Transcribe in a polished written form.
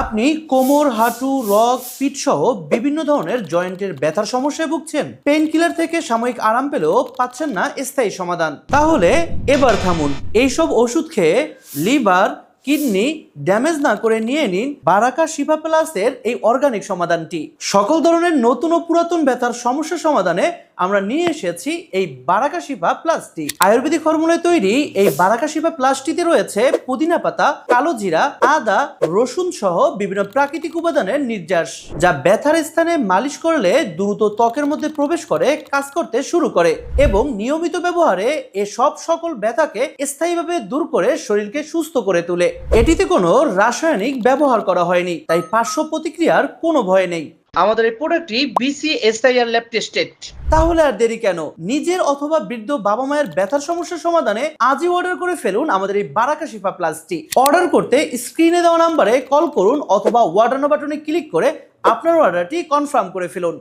আপনি কোমর, হাঁটু, রগ, পিঠ সহ বিভিন্ন ধরনের জয়েন্টের ব্যথার সমস্যায় ভুগছেন। পেইন কিলার থেকে সাময়িক আরাম পেলেও পাচ্ছেন না স্থায়ী সমাধান। তাহলে এবার থামুন। এইসব ওষুধ খেয়ে লিভার, কিডনি ড্যামেজ না করে নিয়ে নিন বারাকা শিফা প্লাসের এই অর্গানিক সমাধানটি। সকল ধরনের নতুন ও পুরাতন ব্যথার সমস্যা সমাধানে আমরা নিয়ে এসেছি এই বারাকা শিফা প্লাসটি। আয়ুর্বেদিক ফর্মুলায় তৈরি এই বারাকা শিফা প্লাসটিতে রয়েছে পুদিনা পাতা, কালো জিরা, আদা, রসুন সহ বিভিন্ন প্রাকৃতিক উপাদানের নির্যাস, যা ব্যথার স্থানে মালিশ করলে দ্রুত ত্বকের মধ্যে প্রবেশ করে কাজ করতে শুরু করে এবং নিয়মিত ব্যবহারে এসব সকল ব্যথাকে স্থায়ীভাবে দূর করে শরীরকে সুস্থ করে তোলে। এটিতে কোনো রাসায়নিক ব্যবহার করা হয়নি, তাই পার্শ্ব প্রতিক্রিয়ার কোনো ভয় নেই। আমাদের এই প্রোডাক্টটি BCSIR ল্যাব টেস্টেড। তাহলে আর দেরি কেন? নিজের অথবা বৃদ্ধ বাবা মায়ের ব্যথার সমস্যার সমাধানে আজই অর্ডার করে ফেলুন আমাদের এই বারাকা শিফা প্লাসটি। অর্ডার করতে স্ক্রিনে দেওয়া নাম্বারে কল করুন অথবা অর্ডার বাটনে ক্লিক করে আপনার অর্ডারটি কনফার্ম করে ফেলুন।